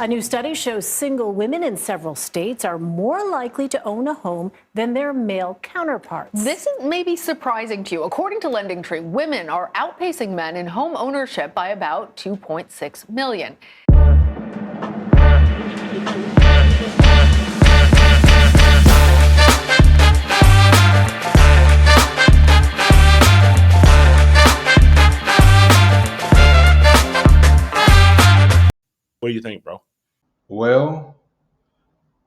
A new study shows single women in several states are more likely to own a home than their male counterparts. This may be surprising to you. According to LendingTree, women are outpacing men in home ownership by about 2.6 million. What do you think, bro? Well,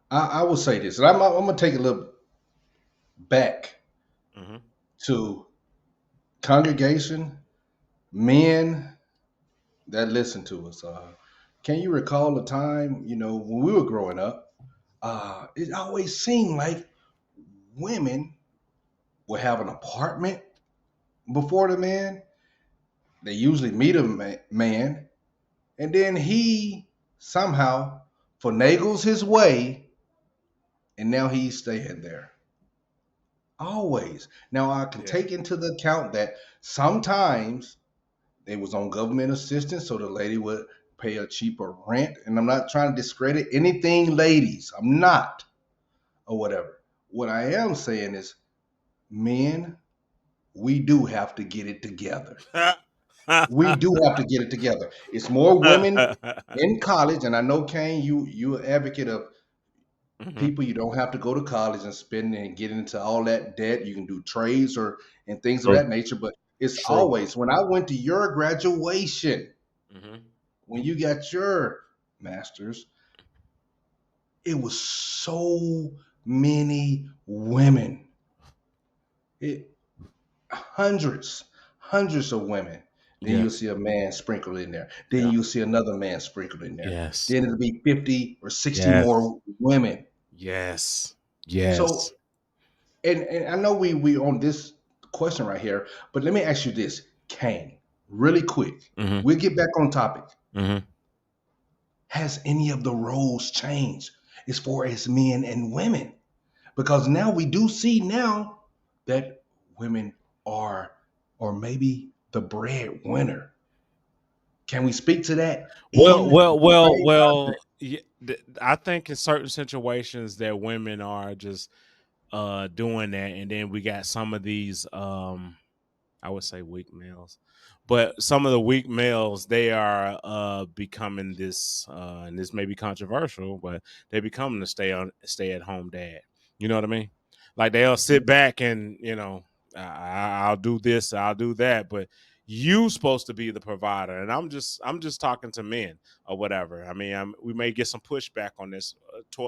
I will say this, and I'm gonna take a little back to congregation, men that listen to us. Can you recall a time, when we were growing up? It always seemed like women would have an apartment before the man. They usually meet a man, and then he somehow finagles his way, and now he's staying there. Always. Now I can take into the account that sometimes they was on government assistance, so the lady would pay a cheaper rent. And I'm not trying to discredit anything, ladies. I'm not, or whatever. What I am saying is, men, we do have to get it together. We do have to get it together. It's more women in college, and I know, Kane, you an advocate of people. You don't have to go to college and spend and get into all that debt. You can do trades and things of that nature. But it's always, when I went to your graduation, when you got your master's, it was so many women. Hundreds of women. Then you'll see a man sprinkled in there. Then you'll see another man sprinkled in there. Yes. Then it'll be 50 or 60 more women. Yes. So, and I know we on this question right here, but let me ask you this, Kane, really quick. We'll get back on topic. Has any of the roles changed as far as men and women? Because now we do see now that women are, or maybe the breadwinner. Can we speak to that? Well. I think in certain situations that women are just doing that, and then we got some of these I would say weak males, but some of the weak males, they are becoming this and this may be controversial, but they becoming the stay at home dad. You know what I mean? Like they'll sit back and I'll do this, I'll do that, but you supposed to be the provider, and I'm just talking to men or whatever. I mean, we may get some pushback on this,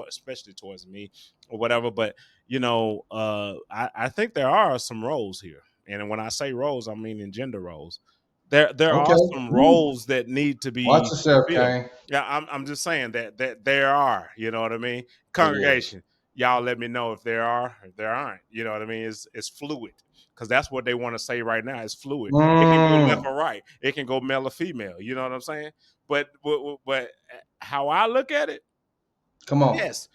especially towards me or whatever. But I think there are some roles here, and when I say roles, I mean in gender roles. There are some roles that need to be Watch yourself, fulfilled. Kane. Yeah, I'm just saying that there are. You know what I mean? Congregation, y'all let me know if there are, if there aren't. You know what I mean? It's fluid. Because that's what they want to say right now. It's fluid. It can go left or right. It can go male or female. You know what I'm saying? But how I look at it, come on. Yes,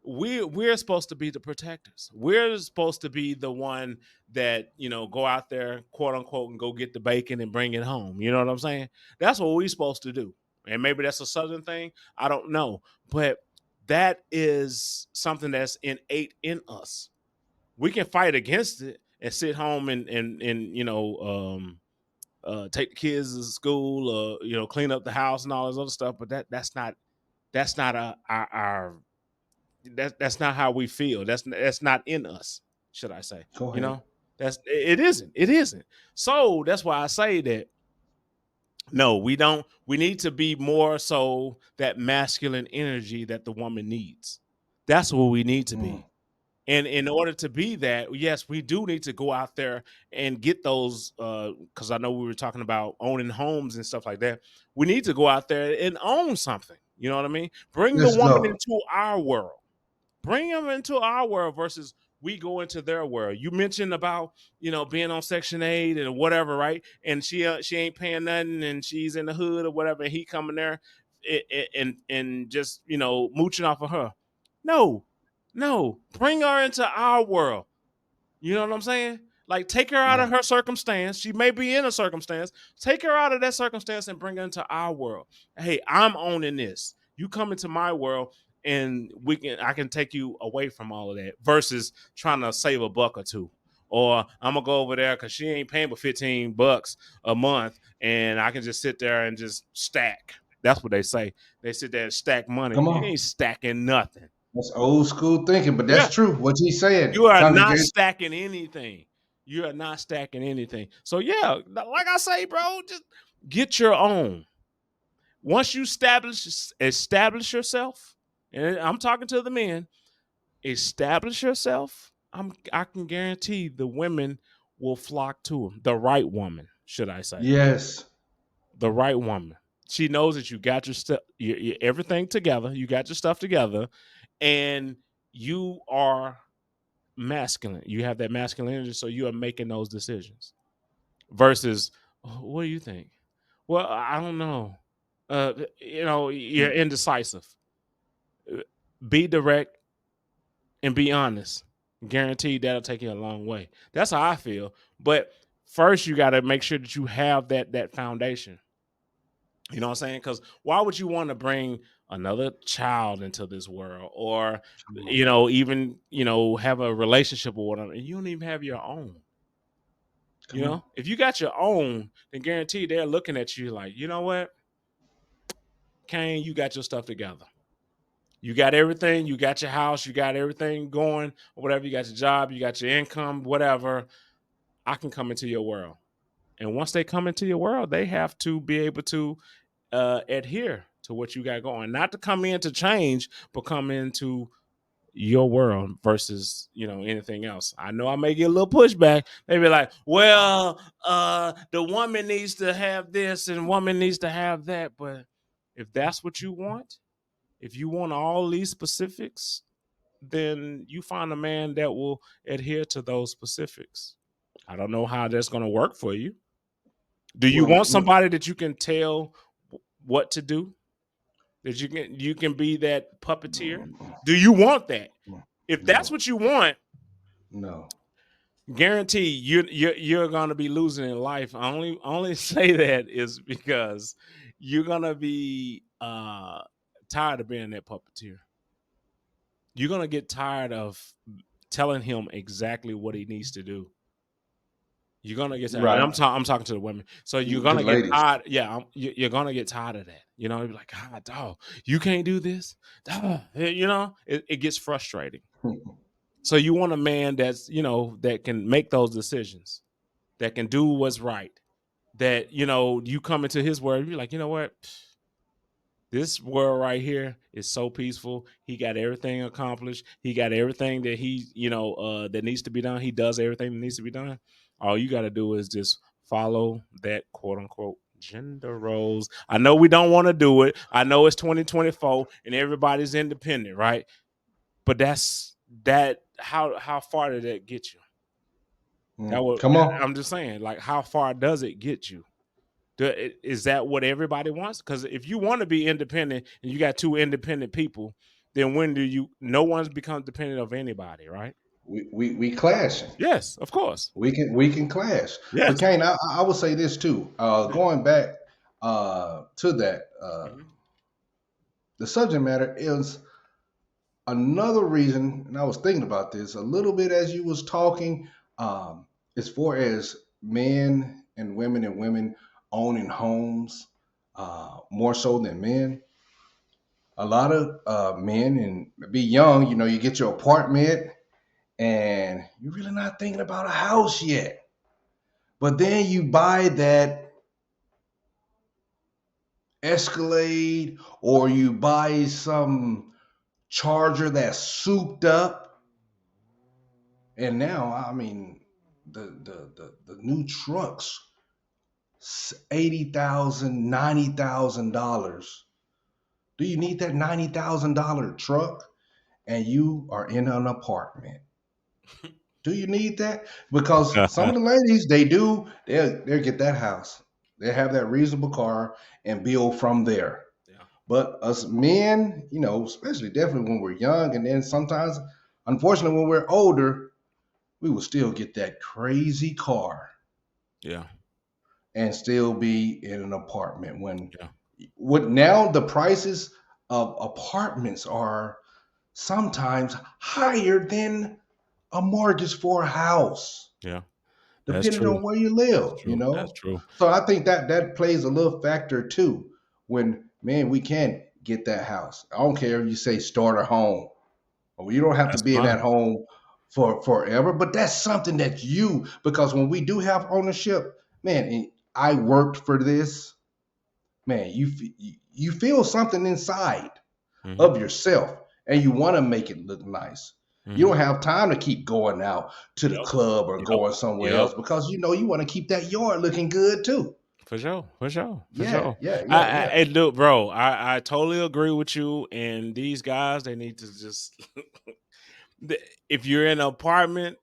we're supposed to be the protectors. We're supposed to be the one that go out there, quote unquote, and go get the bacon and bring it home. You know what I'm saying? That's what we're supposed to do. And maybe that's a Southern thing. I don't know, but that is something that's innate in us. We can fight against it and sit home and take the kids to school, or clean up the house and all this other stuff. But that's not our that's not how we feel. That's not in us, should I say? Go ahead. It isn't. So that's why I say that. No, we don't. We need to be more so that masculine energy that the woman needs. That's what we need to be. And in order to be that, yes, we do need to go out there and get those, because I know we were talking about owning homes and stuff like that. We need to go out there and own something. You know what I mean? Bring the woman into our world. Bring them into our world versus we go into their world. You mentioned about being on Section 8 and whatever, right? And she ain't paying nothing, and she's in the hood or whatever. And he coming there and just mooching off of her. No, bring her into our world. You know what I'm saying? Like, take her out of her circumstance. She may be in a circumstance. Take her out of that circumstance and bring her into our world. Hey, I'm owning this. You come into my world, and I can take you away from all of that versus trying to save a buck or two. Or I'm gonna go over there because she ain't paying but $15 a month, and I can just sit there and just stack. That's what they say. They sit there and stack money. Come You on. ain't stacking nothing. That's old school thinking, but that's Yeah, true. What he's saying, you are not congregation. stacking anything. You are not stacking anything. So yeah, like I say, bro, just get your own. Once you establish yourself, and I'm talking to the men, establish yourself. I can guarantee the women will flock to them. The right woman, should I say? Yes. The right woman. She knows that you got your stuff, everything together. You got your stuff together, and you are masculine. You have that masculine energy, so you are making those decisions. Versus, "Oh, what do you think? Well, I don't know. You're indecisive. Be direct and be honest. Guaranteed that'll take you a long way. That's how I feel. But first, you got to make sure that you have that foundation. You know what I'm saying? Because why would you want to bring another child into this world, or Come on. even have a relationship with one another, and you don't even have your own? Come on. If you got your own, then guaranteed they're looking at you like, you know what, Kane, you got your stuff together. You got everything. You got your house. You got everything going, or whatever. You got your job. You got your income, whatever. I can come into your world. And once they come into your world, they have to be able to adhere to what you got going. Not to come in to change, but come into your world versus anything else. I know I may get a little pushback. They be like, well, the woman needs to have this and woman needs to have that. But if that's what you want, if you want all these specifics, then you find a man that will adhere to those specifics. I don't know how that's going to work for you. Do you Well, want somebody that you can tell what to do? That you can be that puppeteer? Do you want that? If that's no, what you want, no. guarantee you're going to be losing in life. I only say that is because you're going to be tired of being that puppeteer. You're going to get tired of telling him exactly what he needs to do. You're gonna get tired, and Right. I'm talking to the women. So you're The gonna get ladies. tired. Yeah, you're gonna get tired of that. You're like, God, dog, you can't do this. Dog. It gets frustrating. So you want a man that's that can make those decisions, that can do what's right. That you come into his world, you're like, you know what? This world right here is so peaceful. He got everything accomplished. He got everything that that needs to be done. He does everything that needs to be done. All you got to do is just follow that quote unquote gender roles. I know we don't want to do it. I know it's 2024 and everybody's independent, right? But that. How far did that get you? Come on. I'm just saying, like, how far does it get you? Is that what everybody wants? Because if you want to be independent and you got two independent people, then no one's becomes dependent of anybody, right? We clashing. Yes, of course. We can clash. But Yes. Kane, I would say this too. Yeah. Going back to that, Mhm. the subject matter is another reason, and I was thinking about this a little bit as you was talking, as far as men and women owning homes, more so than men. A lot of men and be young, you get your apartment and you're really not thinking about a house yet. But then you buy that Escalade or you buy some Charger that's souped up. And now, I mean, the new trucks, $80,000, $90,000. Do you need that $90,000 truck? And you are in an apartment. Do you need that? Because some of the ladies, they'll get that house. They have that reasonable car and build from there. Yeah. But us men, especially definitely when we're young, and then sometimes, unfortunately, when we're older, we will still get that crazy car Yeah. and still be in an apartment. When Yeah. what now the prices of apartments are sometimes higher than a mortgage for a house, Yeah, that's depending true. on where you That's live, you true. That's know. true. So I think that plays a little factor too. When man, we can get that house. I don't care if you say start a home, or you don't have to That's be in that fine. home for forever. But that's something that you, because when we do have ownership, man, and I worked for this, man. You feel something inside Hmm. of yourself, and you want to make it look nice. You Hmm. don't have time to keep going out to the Yep. club or Yep. going somewhere Yep. else because you want to keep that yard looking good too. For sure. For sure. For Yeah, sure. yeah, yeah, yeah. And look, bro, I totally agree with you. And these guys, they need to just if you're in an apartment,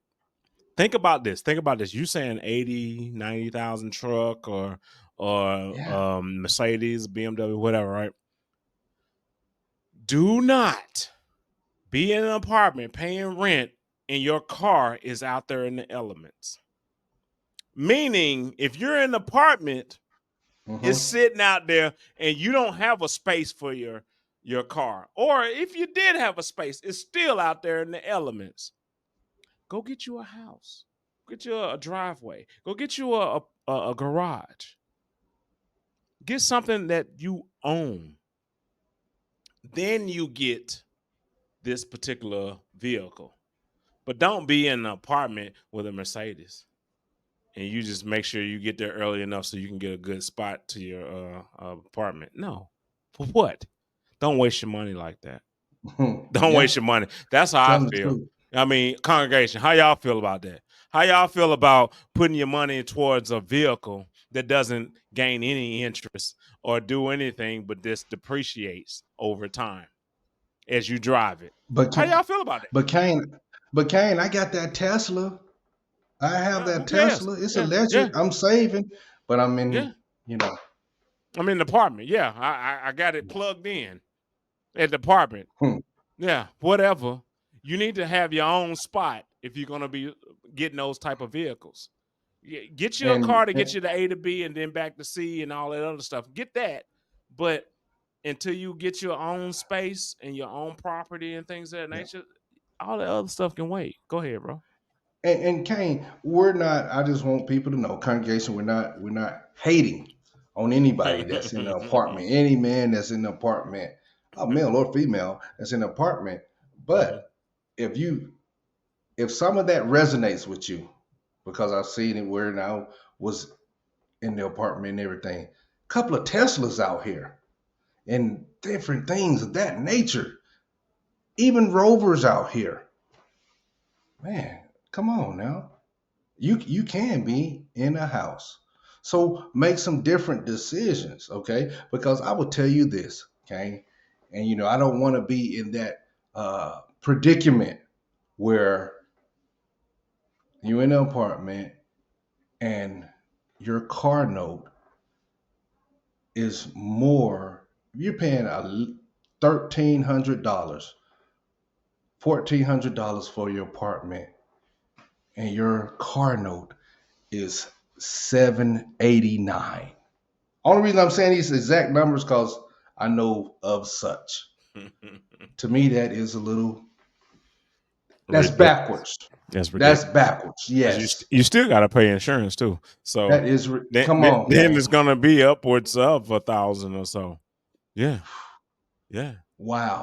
think about this. Think about this. You saying 80, 90,000 truck or Yeah. Mercedes, BMW, whatever, right? Do not be in an apartment paying rent and your car is out there in the elements. Meaning, if you're in an apartment, it's Mm-hmm. sitting out there and you don't have a space for your car. Or if you did have a space, it's still out there in the elements. Go get you a house. Get you a driveway. Go get you a garage. Get something that you own. Then you get this particular vehicle. But don't be in an apartment with a Mercedes. And you just make sure you get there early enough so you can get a good spot to your apartment. No. For what? Don't waste your money like that. Don't Yeah. waste your money. That's how I Telling the feel. truth. I mean, congregation, how y'all feel about that? How y'all feel about putting your money towards a vehicle that doesn't gain any interest or do anything but just depreciates over time as you drive it? But How can y'all feel about that? but Kane, but Kane, I got that Tesla. I have Who that cares? Tesla. It's Yeah, yeah, electric. I'm saving, but I'm yeah. in, you know. I'm in the apartment. Yeah, I got it plugged in at the apartment. Hmm. Yeah, whatever. You need to have your own spot if you're gonna be getting those type of vehicles. Get you a car to get And you to A to B and then back to C and all that other stuff. Get that, but until you get your own space and your own property and things of that yeah. nature, all that other stuff can wait. Go ahead, bro. And Kane, we're not. I just want people to know, congregation, we're not hating on anybody that's in the apartment. Any man that's in the apartment, male or female, that's in the apartment. Mhm. But if you if some of that resonates with you, because I've seen it where now was in the apartment and everything, couple of Teslas out here and different things of that nature, even Rovers out here. Man, come on now. You can be in a house. So make some different decisions, okay? Because I will tell you this, okay? And I don't want to be in that predicament where you're in an apartment and your car note is more. You're paying $1,300, $1,400 for your apartment, and your car note is 789. Only reason I'm saying these exact numbers because I know of such. To me, that is a little. That's Ridiculous. backwards. That's That's ridiculous. backwards. Because Yes, you still got to pay insurance too. So that is. then, Come then, on, then Kane. it's gonna be upwards of 1,000 or so. Yeah, yeah.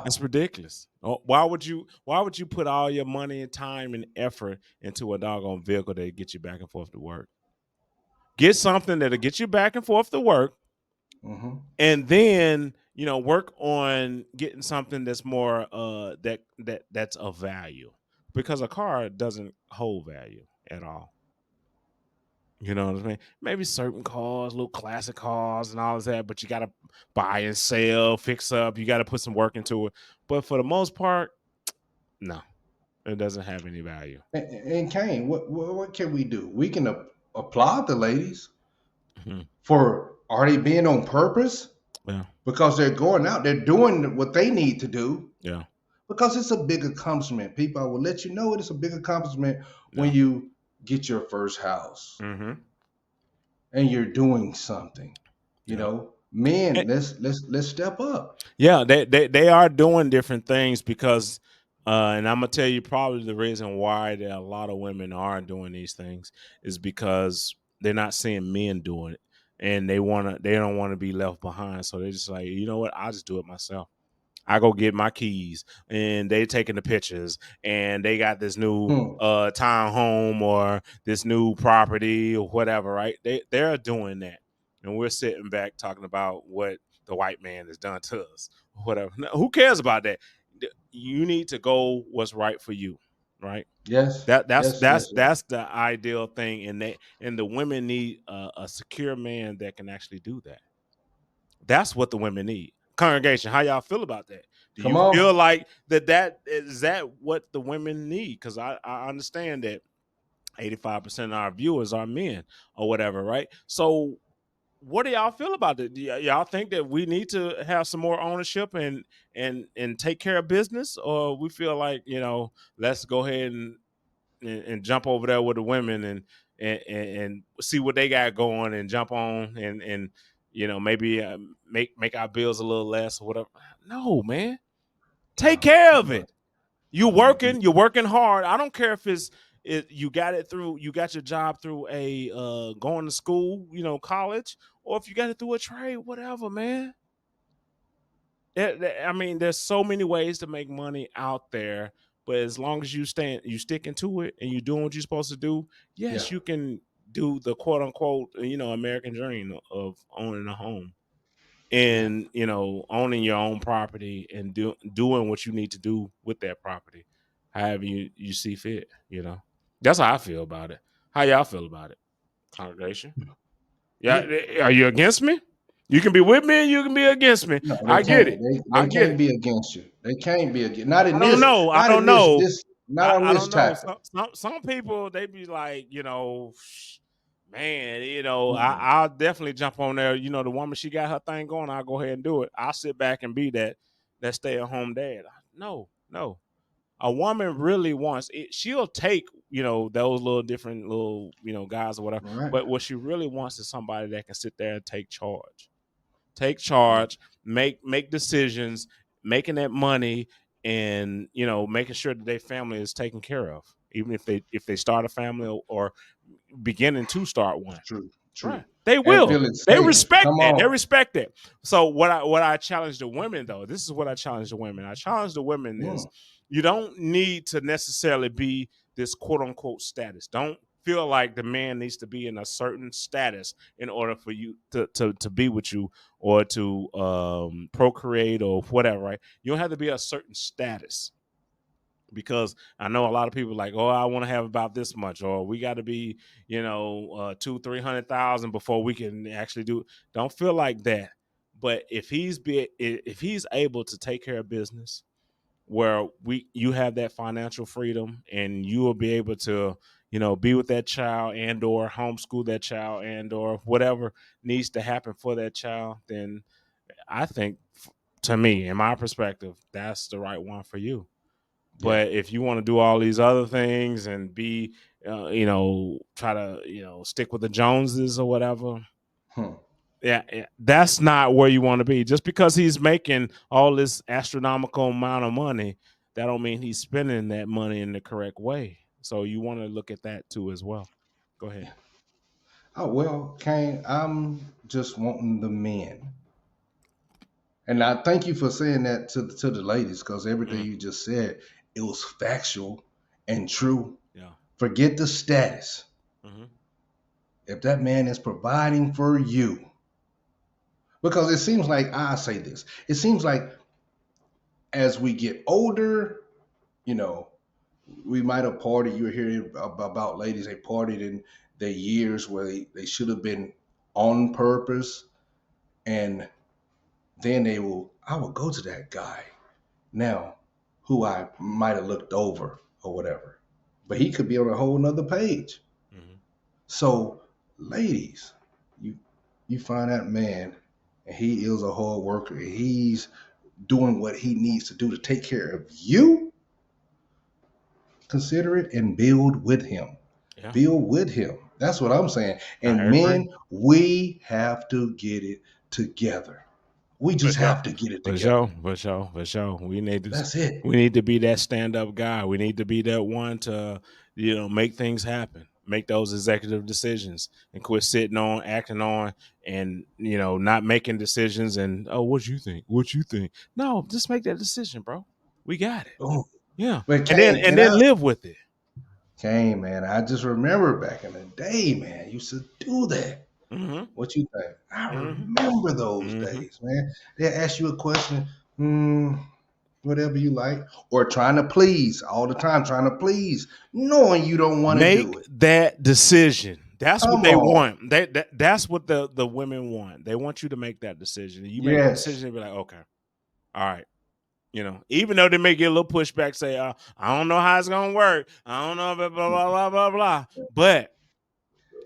That's Wow. ridiculous. Oh, why would you put all your money and time and effort into a doggone vehicle that get you back and forth to work? Get something that'll get you back and forth to work, Hmm. and then work on getting something that's more that's of value. Because a car doesn't hold value at all. You know what I mean? Maybe certain cars, little classic cars and all of that, but you got to buy and sell, fix up. You got to put some work into it. But for the most part, no, it doesn't have any value. And Kane, what can we do? We can applaud the ladies Mhm. for already being on purpose Yeah, because they're going out, they're doing what they need to do yeah, because it's a big accomplishment. People, I will let you know it's a big accomplishment when yeah. you get your first house Hmm. and you're doing something, you Yeah, know. Men, let's step up. Yeah, they are doing different things because, and I'm gonna tell you probably the reason why that a lot of women aren't doing these things is because they're not seeing men doing it, and they don't want to be left behind, so they're just like, you know what, I'll just do it myself. I go get my keys and they taking the pictures and they got this new Hmm. town home or this new property or whatever, right? They're doing that. And we're sitting back talking about what the white man has done to us. Whatever. Now, who cares about that? You need to go what's right for you, right? Yes, That that's yes, that's yes, yes. that's the ideal thing, and the women need a secure man that can actually do that. That's what the women need. Congregation, how y'all feel about that? Do Come you feel on. like that is that what the women need? Because I understand that 85% of our viewers are men or whatever, right? So what do y'all feel about it? Y'all think that we need to have some more ownership and take care of business, or we feel like, let's go ahead and jump over there with the women and see what they got going and jump on and maybe make our bills a little less or whatever. No, man, take No, care of no, it. You're working hard. I don't care if you got it through, you got your job through a going to school, college, or if you got it through a trade, whatever, man. I mean, there's so many ways to make money out there, but as long as you sticking to it and you doing what you're supposed to do, yeah, yes, you can do the quote unquote, American dream of owning a home yeah, and owning your own property and doing what you need to do with that property, however you see fit. That's how I feel about it. How y'all feel about it, congregation? Yeah, yeah. are you against me? You can be with me, and you can be against me. No, they I get can't. it. They I get can't it. be against you. They can't be against. Not in I don't this. know. I Not don't in this. know. Not on I this don't know. topic. Some people they be like, man, Mm-mm. I'll definitely jump on there. The woman, she got her thing going. I'll go ahead and do it. I'll sit back and be that stay at home dad. No, no. A woman really wants it. She'll take those little different little guys or whatever. All right. But what she really wants is somebody that can sit there and take Yeah. charge, make decisions, making that money, and making sure that their family is taken care of, even if they start a family or beginning to start one. True. Right. True. They And will. feeling They safe. respect Come that. They on. respect that. So what I challenge the women though, this is what I challenge the women. I challenge the women is Mm. you don't need to necessarily be this quote unquote status. Don't feel like the man needs to be in a certain status in order for you to be with you or to procreate or whatever, right? You don't have to be a certain status because I know a lot of people like, oh, I want to have about this much, or we got to be, 200,000-300,000 before we can actually do. Don't feel like that. But if he's able to take care of business, where you have that financial freedom, and you will be able to, be with that child and or homeschool that child and or whatever needs to happen for that child, then I think, to me, in my perspective, that's the right one for you. Yeah. But if you want to do all these other things and be, try to, stick with the Joneses or whatever, Hmm. yeah, that's not where you want to be. Just because he's making all this astronomical amount of money, that don't mean he's spending that money in the correct way. So you want to look at that too as well. Go ahead. Oh well, Kane. I'm just wanting the men, and I thank you for saying that to the ladies, because everything Mm, you just said, it was factual and true. yeah. Forget the status. Hmm. If that man is providing for you, because it seems like I say this, it seems like as we get older, you know, we might have partied. You were hearing about ladies, they partied in their years where they should have been on purpose, and then I will go to that guy now who I might have looked over or whatever, but he could be on a whole nother page. Hmm. So, ladies, you you find that man, and he is a hard worker, and he's doing what he needs to do to take care of you. Consider it and build with him. Yeah, Build with him. That's what I'm saying. I And agree. men, we have to get it together. We For just sure. have to get it For together. sure. For sure. For sure. That's it. We need to be that stand-up guy. We need to be that one to, make things happen, make those executive decisions, and quit sitting on, acting on, and not making decisions. And what you think? What you think? No, just make that decision, bro. We got it. Oh, Yeah, but and then live with it. Kane, man, I just remember back in the day, man, you used to do that. Mm-hmm. What you think? I Mm-hmm. remember those Mm-hmm. days, man. They ask you a question, whatever you like, or trying to please all the time, trying to please, knowing you don't want to do Make it. that decision. That's what Come they on. want. That's what the women want. They want you to make that decision. You make the Yes. decision and be like, okay, all right. Even though they may get a little pushback, say, I don't know how it's gonna work. I don't know, blah blah blah blah blah. But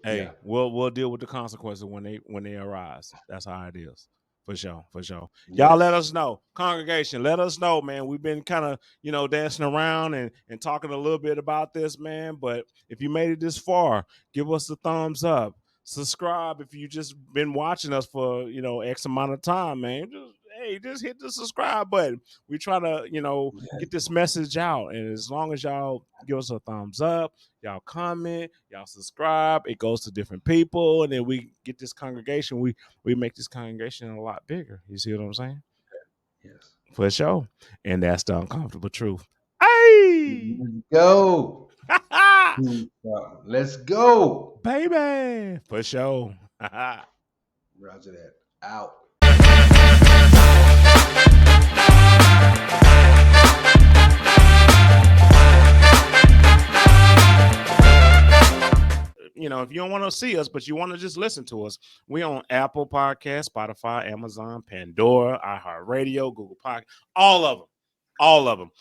Yeah. hey, we'll deal with the consequences when they arise. That's how it is. For sure, for sure. Y'all let Yes. us know. Congregation, let us know, man. We've been kind of, dancing around and talking a little bit about this, man. But if you made it this far, give us a thumbs up. Subscribe if you just been watching us for, X amount of time, man. Just hit the subscribe button. We try to, Yes. get this message out. And as long as y'all give us a thumbs up, y'all comment, y'all subscribe, it goes to different people, and then we get this congregation. We make this congregation a lot bigger. You see what I'm saying? Yes. For sure. And that's the uncomfortable truth. Hey, Let's go. Let's go. baby, for sure. Roger that. Out. If you don't want to see us, but you want to just listen to us, we on Apple Podcast, Spotify, Amazon, Pandora, iHeartRadio, Google Podcast, all of them.